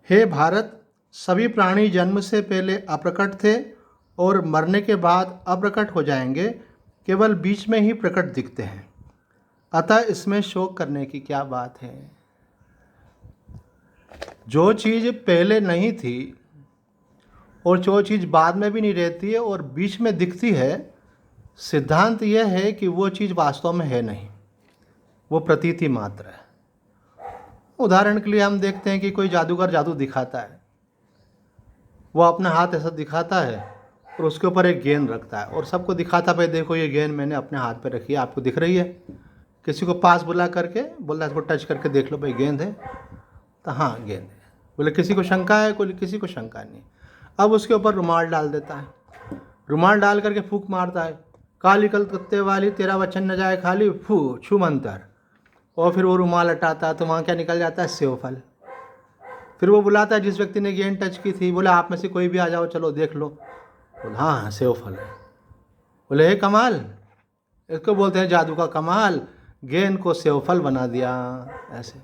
हे भारत, सभी प्राणी जन्म से पहले अप्रकट थे और मरने के बाद अप्रकट हो जाएंगे, केवल बीच में ही प्रकट दिखते हैं। अतः इसमें शोक करने की क्या बात है। जो चीज़ पहले नहीं थी और जो चीज़ बाद में भी नहीं रहती है और बीच में दिखती है, सिद्धांत यह है कि वो चीज़ वास्तव में है नहीं, वो प्रतीति मात्र है। उदाहरण के लिए हम देखते हैं कि कोई जादूगर जादू दिखाता है, वो अपना हाथ ऐसा दिखाता है और उसके ऊपर एक गेंद रखता है और सबको दिखाता, भाई देखो ये गेंद मैंने अपने हाथ पे रखी है, आपको दिख रही है। किसी को पास बुला करके बोला इसको टच करके देख लो भाई गेंद है, तो हाँ गेंद है। बोले किसी को शंका है, कोई किसी को शंका नहीं। अब उसके ऊपर रुमाल डाल देता है, रुमाल डाल करके फूंक मारता है, काली कलकत्ते वाली तेरा वचन न जाए खाली, फू छू मंतर। और फिर वो रुमाल हटाता है तो वहाँ क्या निकल जाता है, सेव फल। फिर वो बुलाता है जिस व्यक्ति ने गेंद टच की थी, बोले आप में से कोई भी आ जाओ, चलो देख लो। बोले हाँ हाँ सेव फल है। बोले हे कमाल, इसको बोलते हैं जादू का कमाल, गेंद को सेव फल बना दिया ऐसे।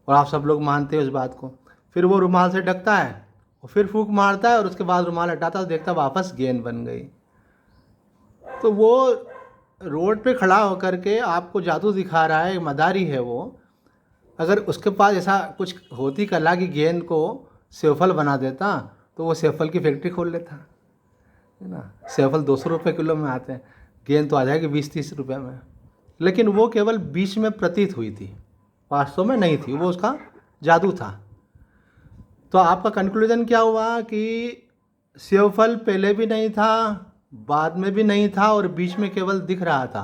और आप सब लोग मानते हैं उस बात को। फिर वो रुमाल से ढकता है और फिर फूंक मारता है और उसके बाद रुमाल हटाता है, देखता वापस गेंद बन गई। तो वो रोड पे खड़ा होकर के आपको जादू दिखा रहा है, मदारी है वो। अगर उसके पास ऐसा कुछ होती कला की गेंद को सेवफल बना देता तो वो सेवफल की फैक्ट्री खोल लेता, है ना। सेवफल 200 रुपये किलो में आते हैं, गेंद तो आ जाएगी 20-30 रुपये में। लेकिन वो केवल बीच में प्रतीत हुई थी, वास्तव में नहीं थी, वो उसका जादू था। तो आपका कंक्लूजन क्या हुआ कि सेवफल पहले भी नहीं था, बाद में भी नहीं था और बीच में केवल दिख रहा था।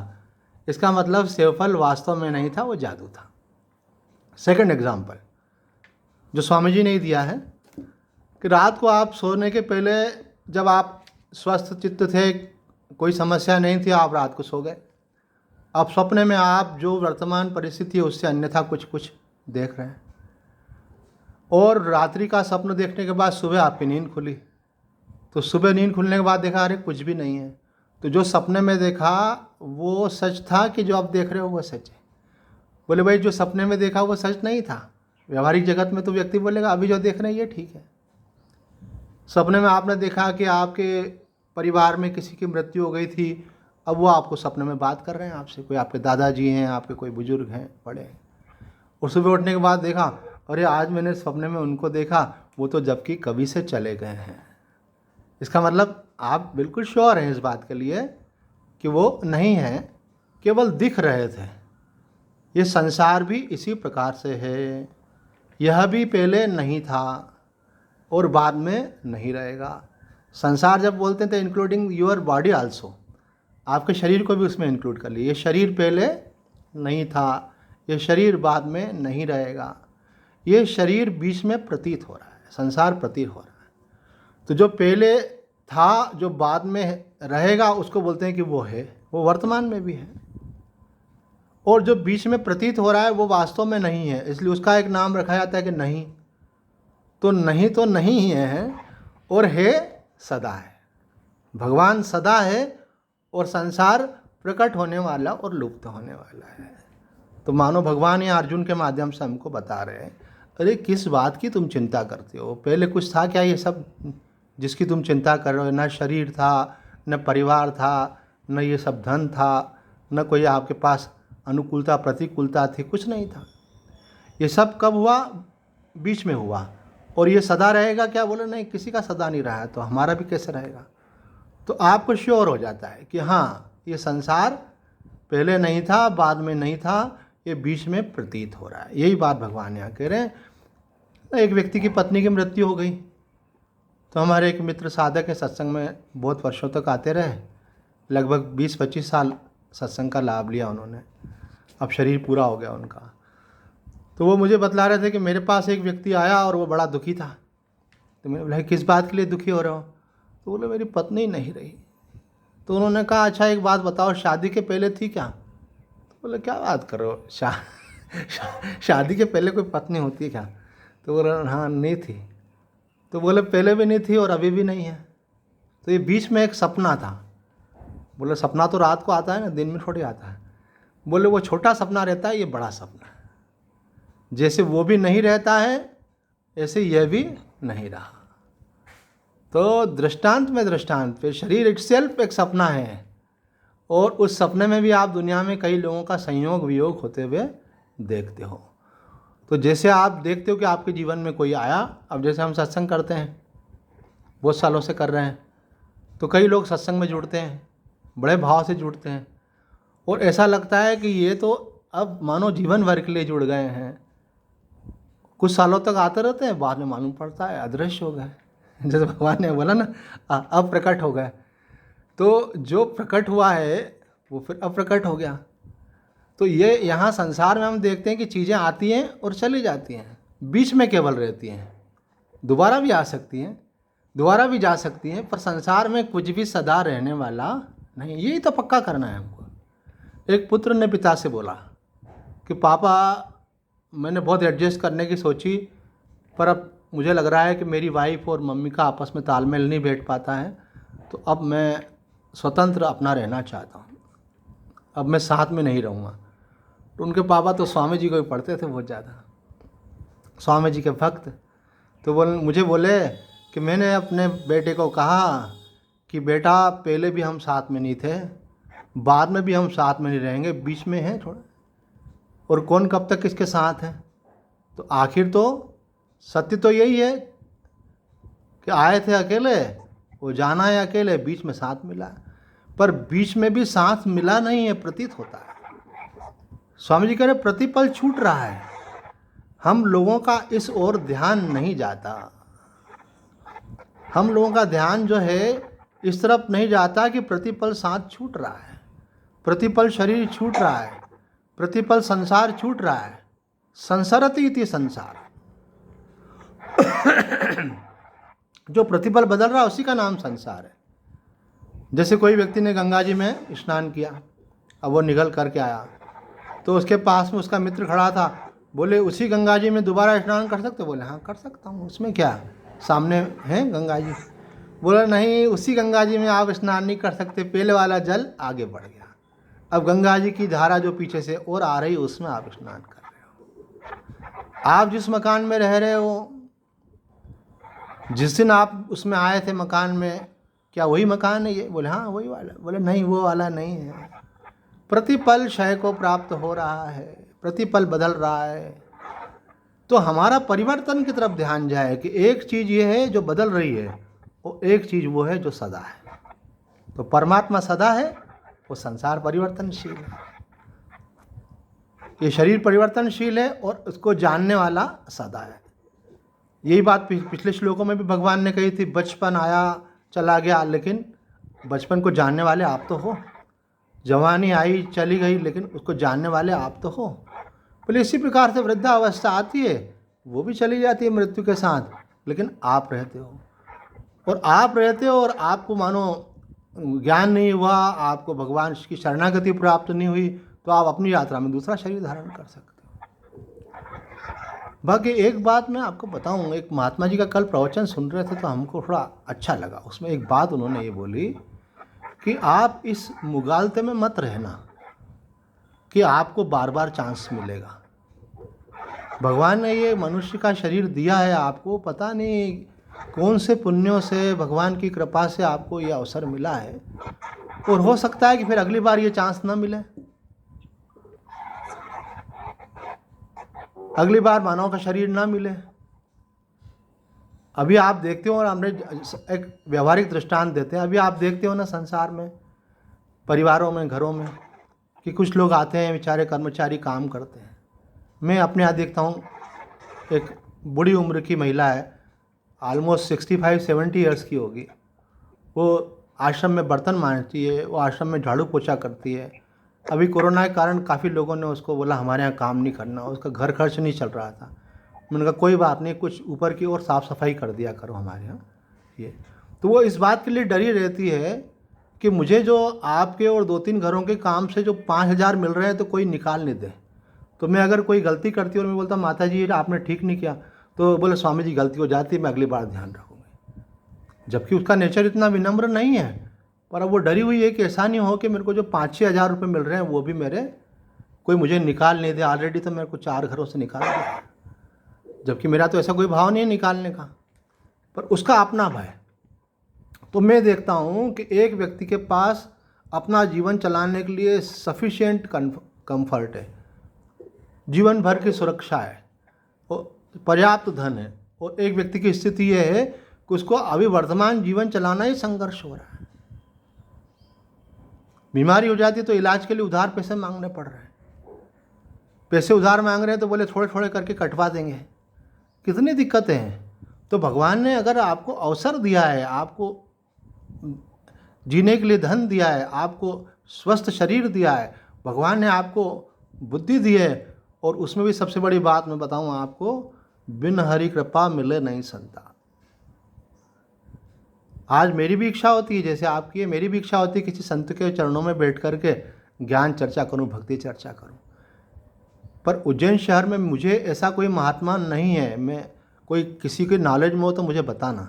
इसका मतलब सेवफल वास्तव में नहीं था, वो जादू था। सेकंड एग्जाम्पल जो स्वामी जी ने दिया है कि रात को आप सोने के पहले जब आप स्वस्थ चित्त थे, कोई समस्या नहीं थी, आप रात को सो गए। अब सपने में आप जो वर्तमान परिस्थिति है उससे अन्यथा कुछ कुछ देख रहे हैं और रात्रि का स्वप्न देखने के बाद सुबह आपकी नींद खुली, तो सुबह नींद खुलने के बाद देखा अरे कुछ भी नहीं है। तो जो सपने में देखा वो सच था कि जो आप देख रहे हो वो सच है। बोले भाई जो सपने में देखा वो सच नहीं था। व्यवहारिक जगत में तो व्यक्ति बोलेगा अभी जो देख रहे हैं ये ठीक है। सपने में आपने देखा कि आपके परिवार में किसी की मृत्यु हो गई थी, अब वो आपको सपने में बात कर रहे हैं आपसे, कोई आपके दादाजी हैं, आपके कोई बुजुर्ग हैं, बड़े हैं। और सुबह उठने के बाद देखा अरे आज मैंने सपने में उनको देखा, वो तो जबकि कभी से चले गए हैं। इसका मतलब आप बिल्कुल श्योर हैं इस बात के लिए कि वो नहीं है, केवल दिख रहे थे। ये संसार भी इसी प्रकार से है, यह भी पहले नहीं था और बाद में नहीं रहेगा। संसार जब बोलते हैं तो इंक्लूडिंग योर बॉडी आल्सो, आपके शरीर को भी उसमें इंक्लूड कर लिए। ये शरीर पहले नहीं था, ये शरीर बाद में नहीं रहेगा, ये शरीर बीच में प्रतीत हो रहा है, संसार प्रतीत हो रहा है। तो जो पहले था जो बाद में रहेगा उसको बोलते हैं कि वो है, वो वर्तमान में भी है। और जो बीच में प्रतीत हो रहा है वो वास्तव में नहीं है, इसलिए उसका एक नाम रखा जाता है कि नहीं। तो नहीं ही है और है सदा है। भगवान सदा है और संसार प्रकट होने वाला और लुप्त होने वाला है। तो मानो भगवान या अर्जुन के माध्यम से हमको बता रहे हैं, अरे किस बात की तुम चिंता करते हो, पहले कुछ था क्या ये सब जिसकी तुम चिंता कर रहे हो। न शरीर था, न परिवार था, न ये सब धन था, न कोई आपके पास अनुकूलता प्रतिकूलता थी, कुछ नहीं था। ये सब कब हुआ, बीच में हुआ। और ये सदा रहेगा क्या, बोले नहीं, किसी का सदा नहीं रहा है, तो हमारा भी कैसे रहेगा। तो आपको श्योर हो जाता है कि हाँ ये संसार पहले नहीं था, बाद में नहीं था, ये बीच में प्रतीत हो रहा है। यही बात भगवान यहाँ कह रहे हैं। एक व्यक्ति की पत्नी की मृत्यु हो गई, तो हमारे एक मित्र साधक है, सत्संग में बहुत वर्षों तक आते रहे, लगभग 20-25 साल सत्संग का लाभ लिया उन्होंने। अब शरीर पूरा हो गया उनका। तो वो मुझे बतला रहे थे कि मेरे पास एक व्यक्ति आया और वो बड़ा दुखी था। तो मैंने बोला किस बात के लिए दुखी हो रहे हो। तो बोले मेरी पत्नी नहीं रही। तो उन्होंने कहा अच्छा एक बात बताओ, शादी के पहले थी क्या। तो बोले क्या बात कर रहे हो, शादी के पहले कोई पत्नी होती है क्या। तो बोले हाँ नहीं थी। तो बोले पहले भी नहीं थी और अभी भी नहीं है। तो ये बीच में एक सपना था। बोले सपना तो रात को आता है ना, दिन में थोड़ी आता है। बोले वो छोटा सपना रहता है, ये बड़ा सपना है। जैसे वो भी नहीं रहता है ऐसे यह भी नहीं रहा। तो दृष्टांत में दृष्टांत पे शरीर इटसेल्फ एक सपना है, और उस सपने में भी आप दुनिया में कई लोगों का संयोग वियोग होते हुए देखते हो। तो जैसे आप देखते हो कि आपके जीवन में कोई आया, अब जैसे हम सत्संग करते हैं, बहुत सालों से कर रहे हैं, तो कई लोग सत्संग में जुड़ते हैं, बड़े भाव से जुड़ते हैं, और ऐसा लगता है कि ये तो अब मानो जीवन भर के लिए जुड़ गए हैं। कुछ सालों तक आते रहते हैं, बाद में मालूम पड़ता है अदृश्य हो गए। जैसे भगवान ने बोला ना, अप्रकट हो गए। तो जो प्रकट हुआ है वो फिर अप्रकट हो गया। तो ये यहाँ संसार में हम देखते हैं कि चीज़ें आती हैं और चली जाती हैं, बीच में केवल रहती हैं, दोबारा भी आ सकती हैं, दोबारा भी जा सकती हैं, पर संसार में कुछ भी सदा रहने वाला नहीं। यही तो पक्का करना है हमको। एक पुत्र ने पिता से बोला कि पापा, मैंने बहुत एडजस्ट करने की सोची, पर अब मुझे लग रहा है कि मेरी वाइफ और मम्मी का आपस में तालमेल नहीं बैठ पाता है, तो अब मैं स्वतंत्र अपना रहना चाहता हूँ, अब मैं साथ में नहीं रहूँगा। तो उनके पापा तो स्वामी जी को ही पढ़ते थे बहुत ज़्यादा, स्वामी जी के भक्त। तो मुझे बोले कि मैंने अपने बेटे को कहा कि बेटा, पहले भी हम साथ में नहीं थे, बाद में भी हम साथ में नहीं रहेंगे, बीच में है थोड़ा, और कौन कब तक किसके साथ है। तो आखिर तो सत्य तो यही है कि आए थे अकेले, वो जाना है अकेले, बीच में साथ मिला, पर बीच में भी साथ मिला नहीं है, प्रतीत होता है। स्वामी जी कह रहे प्रतिपल छूट रहा है, हम लोगों का इस ओर ध्यान नहीं जाता। हम लोगों का ध्यान जो है इस तरफ नहीं जाता कि प्रतिपल साथ छूट रहा है, प्रतिपल शरीर छूट रहा है, प्रतिपल संसार छूट रहा है। संसरति इति संसार, जो प्रतिपल बदल रहा है उसी का नाम संसार है। जैसे कोई व्यक्ति ने गंगा जी में स्नान किया, अब वो निकल करके आया, तो उसके पास में उसका मित्र खड़ा था, बोले उसी गंगा जी में दोबारा स्नान कर सकते? बोले हाँ कर सकता हूँ, उसमें क्या, सामने है गंगा जी। बोला नहीं, उसी गंगा जी में आप स्नान नहीं कर सकते, पहले वाला जल आगे बढ़ गया, अब गंगा जी की धारा जो पीछे से और आ रही उसमें आप स्नान कर रहे हो। आप जिस मकान में रह रहे हो, जिस दिन आप उसमें आए थे मकान में, क्या वही मकान है ये? बोले हाँ वही वाला। बोले नहीं, वो वाला नहीं है, प्रतिपल क्षय को प्राप्त हो रहा है, प्रतिपल बदल रहा है। तो हमारा परिवर्तन की तरफ ध्यान जाए कि एक चीज़ ये है जो बदल रही है, वो एक चीज़ वो है जो सदा है। तो परमात्मा सदा है, वो संसार परिवर्तनशील है, ये शरीर परिवर्तनशील है, और उसको जानने वाला सदा है। यही बात पिछले श्लोकों में भी भगवान ने कही थी, बचपन आया चला गया, लेकिन बचपन को जानने वाले आप तो हो, जवानी आई चली गई, लेकिन उसको जानने वाले आप तो हो। बोले इसी प्रकार से वृद्धावस्था आती है, वो भी चली जाती है मृत्यु के साथ, लेकिन आप रहते हो, और आप रहते हो, और आपको मानो ज्ञान नहीं हुआ, आपको भगवान की शरणागति प्राप्त नहीं हुई, तो आप अपनी यात्रा में दूसरा शरीर धारण कर सकते हो। बाकी एक बात मैं आपको बताऊं, एक महात्मा जी का कल प्रवचन सुन रहे थे तो हमको थोड़ा अच्छा लगा। उसमें एक बात उन्होंने ये बोली कि आप इस मुगालते में मत रहना कि आपको बार बार चांस मिलेगा। भगवान ने ये मनुष्य का शरीर दिया है आपको, पता नहीं कौन से पुण्यों से, भगवान की कृपा से आपको ये अवसर मिला है, और हो सकता है कि फिर अगली बार ये चांस ना मिले, अगली बार मानव का शरीर ना मिले। अभी आप देखते हो, और हमने एक व्यवहारिक दृष्टांत देते हैं, अभी आप देखते हो ना संसार में, परिवारों में, घरों में, कि कुछ लोग आते हैं बेचारे कर्मचारी काम करते हैं। मैं अपने यहाँ देखता हूँ, एक बूढ़ी उम्र की महिला है, ऑलमोस्ट 65-70 ईयर्स की होगी, वो आश्रम में बर्तन मांजती है, वो आश्रम में झाड़ू पोछा करती है। अभी कोरोना के कारण काफ़ी लोगों ने उसको बोला हमारे यहाँ काम नहीं करना, उसका घर खर्च नहीं चल रहा था। मैंने कहा कोई बात नहीं, कुछ ऊपर की ओर साफ़ सफाई कर दिया करो हमारे यहाँ। ये तो वो इस बात के लिए डरी रहती है कि मुझे जो आपके और 2-3 घरों के काम से जो 5,000 मिल रहे हैं तो कोई निकाल नहीं दे। तो मैं अगर कोई गलती करती हूँ और मैं बोलता माता जी आपने ठीक नहीं किया, तो बोले स्वामी जी गलती हो जाती है, मैं अगली बार ध्यान रखूँगी। जबकि उसका नेचर इतना विनम्र नहीं है, पर अब वो डरी हुई है कि ऐसा नहीं हो कि मेरे को जो 5-6 हज़ार रुपये मिल रहे हैं वो भी मेरे कोई मुझे निकाल नहीं दे। ऑलरेडी तो मेरे को 4 घरों से निकाल दिया। जबकि मेरा तो ऐसा कोई भाव नहीं है निकालने का, पर उसका अपना भय। तो मैं देखता हूँ कि एक व्यक्ति के पास अपना जीवन चलाने के लिए सफिशिएंट कंफर्ट है, जीवन भर की सुरक्षा है और पर्याप्त धन है, और एक व्यक्ति की स्थिति यह है कि उसको अभी वर्तमान जीवन चलाना ही संघर्ष हो रहा है। बीमारी हो जाती है तो इलाज के लिए उधार पैसे मांगने पड़ रहे हैं, पैसे उधार मांग रहे हैं तो बोले थोड़े थोड़े करके कटवा देंगे। कितनी दिक्कतें हैं। तो भगवान ने अगर आपको अवसर दिया है, आपको जीने के लिए धन दिया है, आपको स्वस्थ शरीर दिया है, भगवान ने आपको बुद्धि दी है, और उसमें भी सबसे बड़ी बात मैं बताऊं आपको, बिन हरि कृपा मिले नहीं संतान। आज मेरी भी इच्छा होती है, जैसे आपकी है, मेरी भी इच्छा होती है किसी संत के चरणों में बैठ करके ज्ञान चर्चा करूं, भक्ति चर्चा करूं, पर उज्जैन शहर में मुझे ऐसा कोई महात्मा नहीं है। मैं कोई किसी के नॉलेज में हो तो मुझे बताना।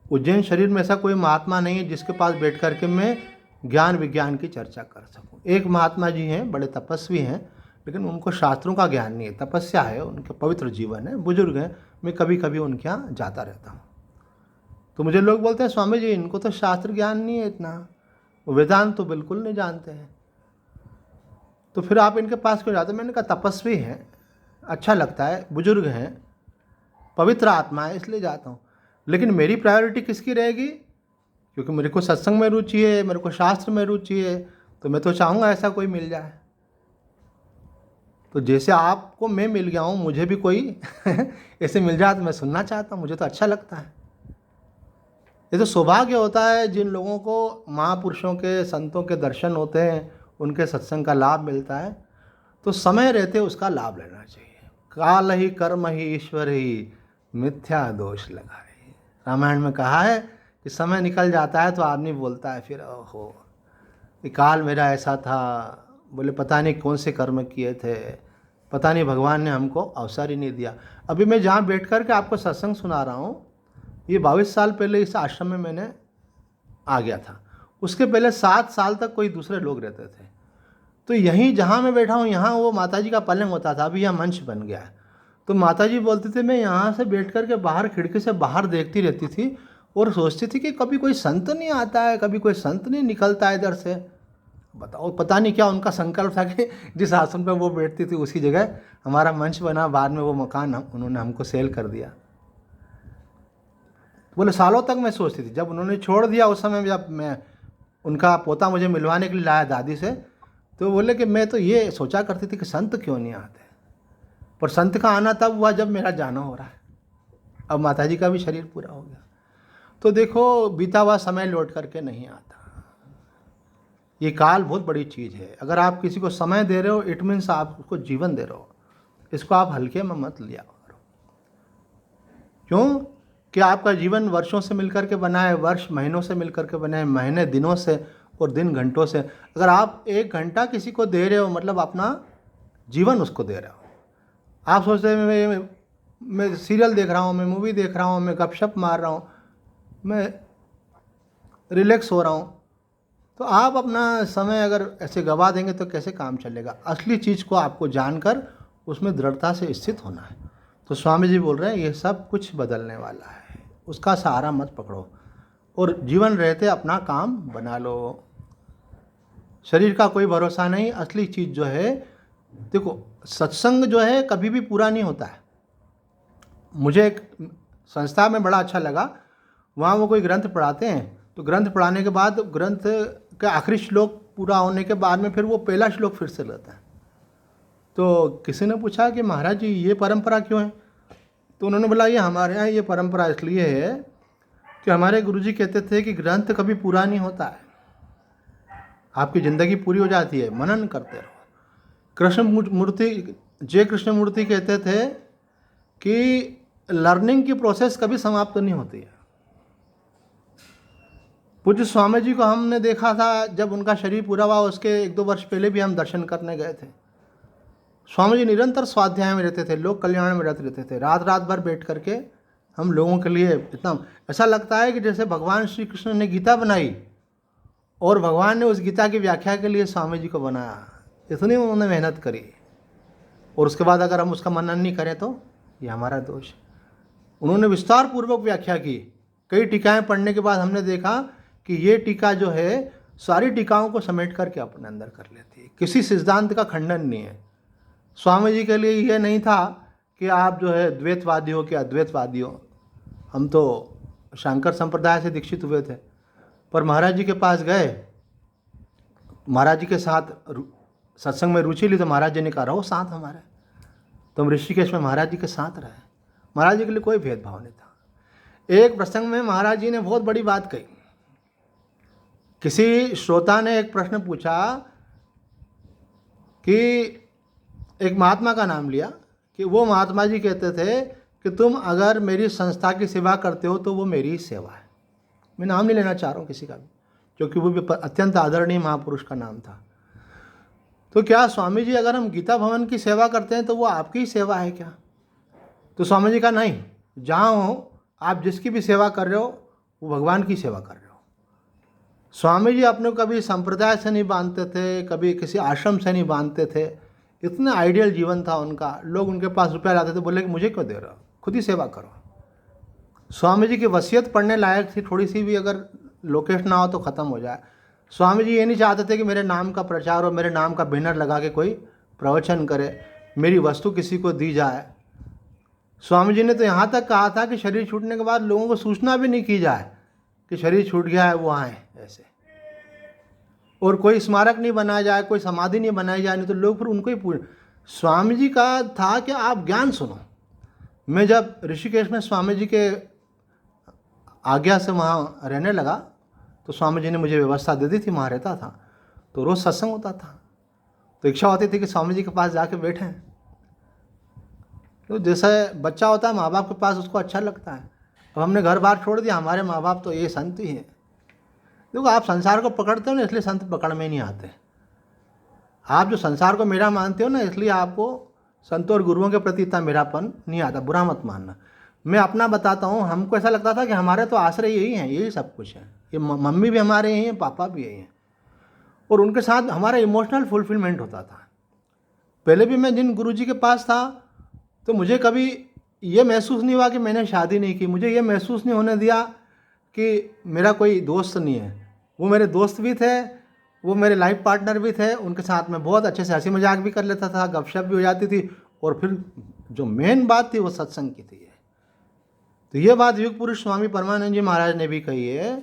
उज्जैन शरीर में ऐसा कोई महात्मा नहीं है जिसके पास बैठ करके मैं ज्ञान विज्ञान की चर्चा कर सकूं। एक महात्मा जी हैं, बड़े तपस्वी हैं, लेकिन उनको शास्त्रों का ज्ञान नहीं है, तपस्या है, उनके पवित्र जीवन है, बुजुर्ग हैं। मैं कभी कभी उनके यहाँ जाता रहता हूँ, तो मुझे लोग बोलते हैं स्वामी जी इनको तो शास्त्र ज्ञान नहीं है इतना, वेदांत तो बिल्कुल नहीं जानते हैं, तो फिर आप इनके पास क्यों जाते हैं? मैंने कहा तपस्वी हैं, अच्छा लगता है, बुजुर्ग हैं, पवित्र आत्मा है, इसलिए जाता हूँ। लेकिन मेरी प्रायोरिटी किसकी रहेगी? क्योंकि मेरे को सत्संग में रुचि है, मेरे को शास्त्र में रुचि है, तो मैं तो चाहूँगा ऐसा कोई मिल जाए। तो जैसे आपको मैं मिल गया हूँ, मुझे भी कोई ऐसे मिल जाए तो मैं सुनना चाहता हूँ, मुझे तो अच्छा लगता है। ये तो सौभाग्य होता है जिन लोगों को महापुरुषों के, संतों के दर्शन होते हैं, उनके सत्संग का लाभ मिलता है। तो समय रहते उसका लाभ लेना चाहिए। काल ही कर्म ही ईश्वर ही मिथ्या दोष लगाए। रामायण में कहा है कि समय निकल जाता है तो आदमी बोलता है फिर, ओहो ये काल मेरा ऐसा था, बोले पता नहीं कौन से कर्म किए थे, पता नहीं भगवान ने हमको अवसर ही नहीं दिया। अभी मैं जहाँ बैठ कर के आपको सत्संग सुना रहा हूँ, ये 22 साल पहले इस आश्रम में मैंने आ गया था। उसके पहले 7 साल तक कोई दूसरे लोग रहते थे। तो यहीं जहाँ मैं बैठा हूँ, यहाँ वो माताजी का पलंग होता था, अभी यह मंच बन गया है। तो माताजी बोलते थे मैं यहाँ से बैठ कर के बाहर खिड़की से बाहर देखती रहती थी और सोचती थी कि कभी कोई संत नहीं आता है, कभी कोई संत नहीं निकलता है इधर से। बताओ, पता नहीं क्या उनका संकल्प था कि जिस आसन पर वो बैठती थी उसी जगह हमारा मंच बना। बाद में वो मकान उन्होंने हमको सेल कर दिया। बोले सालों तक मैं सोचती थी, जब उन्होंने छोड़ दिया उस समय जब मैं उनका पोता मुझे मिलवाने के लिए लाया दादी से, तो बोले कि मैं तो ये सोचा करती थी कि संत क्यों नहीं आते, पर संत का आना तब हुआ जब मेरा जाना हो रहा है। अब माताजी का भी शरीर पूरा हो गया। तो देखो बीता हुआ समय लौट करके नहीं आता। ये काल बहुत बड़ी चीज़ है। अगर आप किसी को समय दे रहे हो, इट मीन्स आप उसको जीवन दे रहे हो। इसको आप हल्के में मत लिया करो। क्यों कि आपका जीवन वर्षों से मिलकर के बना है, वर्ष महीनों से मिलकर के बना है, महीने दिनों से और दिन घंटों से। अगर आप 1 घंटा किसी को दे रहे हो, मतलब अपना जीवन उसको दे रहे हो। आप सोचते हैं मैं सीरियल देख रहा हूँ, मैं मूवी देख रहा हूँ, मैं गपशप मार रहा हूँ, मैं रिलैक्स हो रहा हूँ, तो आप अपना समय अगर ऐसे गवा देंगे तो कैसे काम चलेगा? असली चीज़ को आपको जानकर उसमें दृढ़ता से स्थित होना है। तो स्वामी जी बोल रहे हैं ये सब कुछ बदलने वाला है, उसका सहारा मत पकड़ो और जीवन रहते अपना काम बना लो। शरीर का कोई भरोसा नहीं। असली चीज़ जो है, देखो सत्संग जो है कभी भी पूरा नहीं होता है। मुझे एक संस्था में बड़ा अच्छा लगा, वहाँ वो कोई ग्रंथ पढ़ाते हैं, तो ग्रंथ पढ़ाने के बाद ग्रंथ के आखिरी श्लोक पूरा होने के बाद में फिर वो पहला श्लोक फिर से लेता है। तो किसी ने पूछा कि महाराज जी ये परंपरा क्यों है? तो उन्होंने बोला ये हमारे यहाँ ये परंपरा इसलिए है कि हमारे गुरुजी कहते थे कि ग्रंथ कभी पूरा नहीं होता है, आपकी ज़िंदगी पूरी हो जाती है, मनन करते रहो। जय कृष्ण मूर्ति कहते थे कि लर्निंग की प्रोसेस कभी समाप्त नहीं होती है। पूज्य स्वामी जी को हमने देखा था जब उनका शरीर पूरा हुआ, उसके 1-2 वर्ष पहले भी हम दर्शन करने गए थे। स्वामी जी निरंतर स्वाध्याय में रहते थे, लोक कल्याण में रहते थे, रात रात भर बैठ करके हम लोगों के लिए। इतना ऐसा लगता है कि जैसे भगवान श्री कृष्ण ने गीता बनाई और भगवान ने उस गीता की व्याख्या के लिए स्वामी जी को बनाया। इतनी उन्होंने मेहनत करी, और उसके बाद अगर हम उसका मनन नहीं करें तो ये हमारा दोष है। उन्होंने विस्तार पूर्वक व्याख्या की। कई टीकाएं पढ़ने के बाद हमने देखा कि ये टीका जो है सारी टीकाओं को समेट करके अपने अंदर कर लेती है, किसी सिद्धांत का खंडन नहीं है। स्वामी जी के लिए ये नहीं था कि आप जो है द्वैतवादी हो कि अद्वैतवादी हो। हम तो शंकर संप्रदाय से दीक्षित हुए थे, पर महाराज जी के पास गए, महाराज जी के साथ सत्संग में रुचि ली तो महाराज जी ने कहा रहो साथ हमारे। तुम ऋषिकेश में महाराज जी के साथ रहे। महाराज जी के लिए कोई भेदभाव नहीं था। एक प्रसंग में महाराज जी ने बहुत बड़ी बात कही। किसी श्रोता ने एक प्रश्न पूछा कि एक महात्मा का नाम लिया कि वो महात्मा जी कहते थे कि तुम अगर मेरी संस्था की सेवा करते हो तो वो मेरी सेवा है। मैं नाम नहीं लेना चाह रहा हूँ किसी का भी, क्योंकि वो भी अत्यंत आदरणीय महापुरुष का नाम था। तो क्या स्वामी जी अगर हम गीता भवन की सेवा करते हैं तो वो आपकी ही सेवा है क्या? तो स्वामी जी का नहीं, जहाँ हो आप जिसकी भी सेवा कर रहे हो वो भगवान की सेवा कर रहे हो। स्वामी जी अपने को कभी संप्रदाय से नहीं बांधते थे, कभी किसी आश्रम से नहीं बांधते थे। इतना आइडियल जीवन था उनका। लोग उनके पास रुपया लाते थे, बोले कि मुझे क्यों दे रहे हो, खुद ही सेवा करो। स्वामी जी की वसीयत पढ़ने लायक थी, थोड़ी सी भी अगर लोकेश ना हो तो ख़त्म हो जाए। स्वामी जी ये नहीं चाहते थे कि मेरे नाम का प्रचार हो, मेरे नाम का बैनर लगा के कोई प्रवचन करे, मेरी वस्तु किसी को दी जाए। स्वामी जी ने तो यहाँ तक कहा था कि शरीर छूटने के बाद लोगों को सूचना भी नहीं की जाए कि शरीर छूट गया है, वो आए ऐसे, और कोई स्मारक नहीं बनाया जाए, कोई समाधि नहीं बनाई जाए, नहीं तो लोग फिर उनको ही पूछ। स्वामी जी का था कि आप ज्ञान सुनो। मैं जब ऋषिकेश में स्वामी जी के आज्ञा से वहाँ रहने लगा तो स्वामी जी ने मुझे व्यवस्था दे दी थी, वहाँ रहता था, तो रोज़ सत्संग होता था। तो इच्छा होती थी कि स्वामी जी के पास जाके बैठें। तो जैसे बच्चा होता है माँ बाप के पास, उसको अच्छा लगता है। अब हमने घर बार छोड़ दिया, हमारे माँ बाप तो ये संत ही हैं। देखो आप संसार को पकड़ते हो ना, इसलिए संत पकड़ में नहीं आते। आप जो संसार को मेरा मानते हो ना, इसलिए आपको संतों और गुरुओं के प्रति इतना मेरापन नहीं आता। बुरा मत मानना। मैं अपना बताता हूँ, हमको ऐसा लगता था कि हमारे तो आश्रय यही हैं, यही सब कुछ है, ये मम्मी भी हमारे यही हैं, पापा भी यही हैं, और उनके साथ हमारा इमोशनल फुलफिलमेंट होता था। पहले भी मैं जिन गुरुजी के पास था तो मुझे कभी ये महसूस नहीं हुआ कि मैंने शादी नहीं की। मुझे ये महसूस नहीं होने दिया कि मेरा कोई दोस्त नहीं है। वो मेरे दोस्त भी थे, वो मेरे लाइफ पार्टनर भी थे। उनके साथ में बहुत अच्छे से हंसी मजाक भी कर लेता था, गपशप भी हो जाती थी, और फिर जो मेन बात थी वो सत्संग की थी। तो ये बात युग पुरुष स्वामी परमानंद जी महाराज ने भी कही है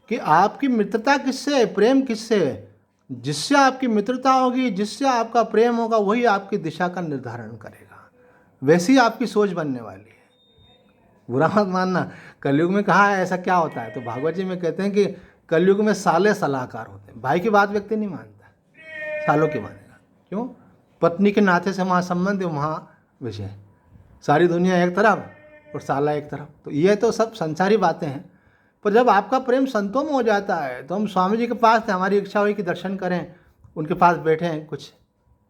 कि आपकी मित्रता किससे है, प्रेम किससे है? जिससे आपकी मित्रता होगी, जिससे आपका प्रेम होगा, वही आपकी दिशा का निर्धारण करेगा। वैसी आपकी सोच बनने वाली है। बुरा मत मानना। कलयुग में कहा है ऐसा क्या होता है, तो भागवत जी में कहते हैं कि कलयुग में साले सलाहकार होते हैं। भाई की बात व्यक्ति नहीं मानता, सालों की मानेगा। क्यों? पत्नी के नाते से वहाँ संबंध है, वहाँ विषय। सारी दुनिया एक तरफ और साला एक तरफ। तो ये तो सब संसारी बातें हैं। पर जब आपका प्रेम संतों में हो जाता है, तो हम स्वामी जी के पास थे, हमारी इच्छा हुई कि दर्शन करें, उनके पास बैठें, कुछ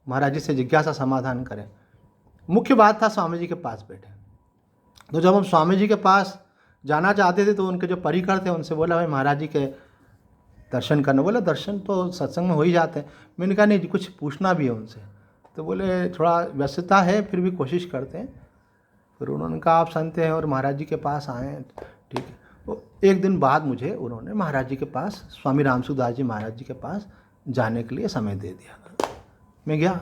महाराज जी से जिज्ञासा समाधान करें। मुख्य बात था स्वामी जी के पास बैठे। तो जब हम स्वामी जी के पास जाना चाहते थे तो उनके जो परिकर थे उनसे बोला, भाई महाराज जी के दर्शन करने। बोला दर्शन तो सत्संग में हो ही जाते हैं। मैंने कहा नहीं, कुछ पूछना भी है उनसे। तो बोले थोड़ा व्यस्तता है, फिर भी कोशिश करते हैं। फिर उन्होंने कहा आप संत हैं और महाराज जी के पास आए हैं, ठीक है। तो एक दिन बाद मुझे उन्होंने महाराज जी के पास, स्वामी रामसुदास जी महाराज जी के पास जाने के लिए समय दे दिया। मैं गया,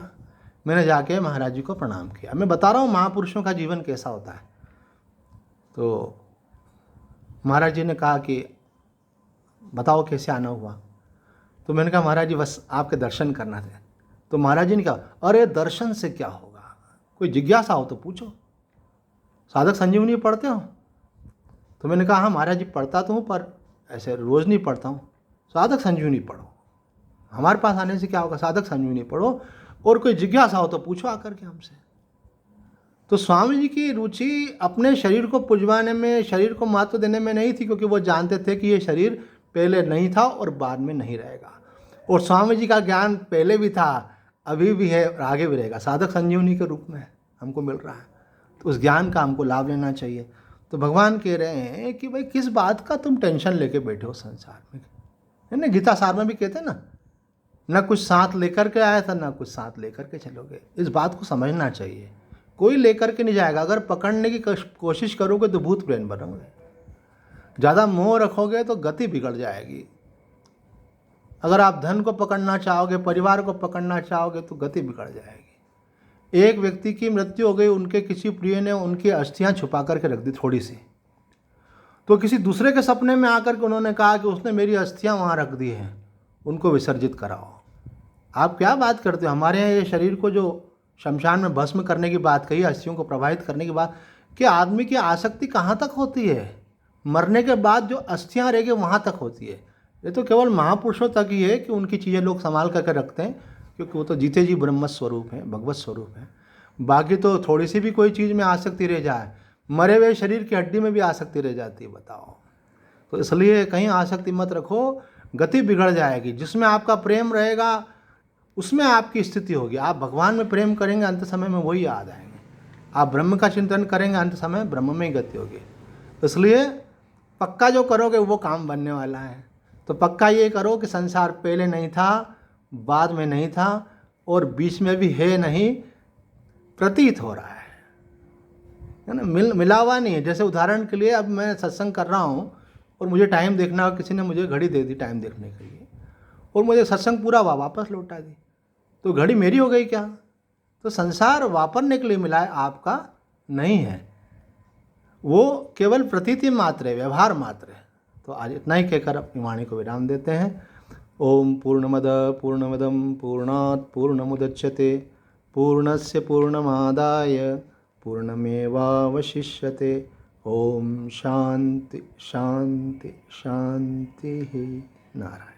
मैंने जाके महाराज जी को प्रणाम किया। मैं बता रहा हूँ महापुरुषों का जीवन कैसा होता है। तो महाराज जी ने कहा कि बताओ कैसे आना हुआ। तो मैंने कहा महाराज जी बस आपके दर्शन करना थे। तो महाराज जी ने कहा अरे दर्शन से क्या होगा, कोई जिज्ञासा हो तो पूछो, साधक संजीवनी पढ़ते हो? तो मैंने कहा हाँ महाराज जी पढ़ता तो हूँ, पर ऐसे रोज़ नहीं पढ़ता हूँ। साधक संजीवनी पढ़ो, हमारे पास आने से क्या होगा, साधक संजीवनी पढ़ो, और कोई जिज्ञासा हो तो पूछो आकर के हमसे। तो स्वामी जी की रुचि अपने शरीर को पुजवाने में, शरीर को महत्व देने में नहीं थी, क्योंकि वो जानते थे कि ये शरीर पहले नहीं था और बाद में नहीं रहेगा। और स्वामी जी का ज्ञान पहले भी था, अभी भी है और आगे भी रहेगा, साधक संजीवनी के रूप में हमको मिल रहा है। तो उस ज्ञान का हमको लाभ लेना चाहिए। तो भगवान कह रहे हैं कि भाई किस बात का तुम टेंशन लेके बैठे हो संसार में, है ना। गीता सार में भी कहते हैं ना कुछ साथ लेकर के आया था, ना कुछ साथ लेकर के चलोगे। इस बात को समझना चाहिए। कोई लेकर के नहीं जाएगा। अगर पकड़ने की कोशिश करोगे तो भूत प्रेत बनोगे। ज़्यादा मोह रखोगे तो गति बिगड़ जाएगी। अगर आप धन को पकड़ना चाहोगे, परिवार को पकड़ना चाहोगे तो गति बिगड़ जाएगी। एक व्यक्ति की मृत्यु हो गई, उनके किसी प्रिय ने उनकी अस्थियां छुपा करके रख दी थोड़ी सी, तो किसी दूसरे के सपने में आकर के उन्होंने कहा कि उसने मेरी अस्थियां वहाँ रख दी हैं, उनको विसर्जित कराओ। आप क्या बात करते हो? हमारे यहाँ ये शरीर को जो शमशान में भस्म करने की बात कही, अस्थियों को प्रवाहित करने की बात, कि आदमी की आसक्ति कहाँ तक होती है? मरने के बाद जो अस्थियाँ रहेगी वहाँ तक होती है। ये तो केवल महापुरुषों तक ही है कि उनकी चीज़ें लोग संभाल करके रखते हैं, क्योंकि वो तो जीते जी ब्रह्म स्वरूप हैं, भगवत स्वरूप हैं। बाकी तो थोड़ी सी भी कोई चीज़ में आसक्ति रह जाए, मरे हुए शरीर की हड्डी में भी आसक्ति रह जाती है, बताओ। तो इसलिए कहीं आसक्ति मत रखो, गति बिगड़ जाएगी। जिसमें आपका प्रेम रहेगा उसमें आपकी स्थिति होगी। आप भगवान में प्रेम करेंगे, अंत समय में वही याद आएंगे। आप ब्रह्म का चिंतन करेंगे, अंत समय ब्रह्म में ही गति होगी। इसलिए पक्का जो करोगे वो काम बनने वाला है। तो पक्का ये करो कि संसार पहले नहीं था, बाद में नहीं था, और बीच में भी है नहीं, प्रतीत हो रहा है ना, मिला हुआ नहीं है। जैसे उदाहरण के लिए, अब मैं सत्संग कर रहा हूँ और मुझे टाइम देखना हो, किसी ने मुझे घड़ी दे दी टाइम देखने के लिए, और मुझे सत्संग पूरा वापस लौटा दी, तो घड़ी मेरी हो गई क्या? तो संसार वापरने के लिए मिला है, आपका नहीं है। वो केवल प्रतीति मात्र है, व्यवहार मात्र है। तो आज इतना ही कहकर अपनी वाणी को विराम देते हैं। ओम पूर्णमद पूर्णमदम पूर्णात् पूर्णमुदच्यते पूर्णस्य पूर्णमादाय पूर्णमेवावशिष्यते। ओम शांति शांति शांति। नारायण।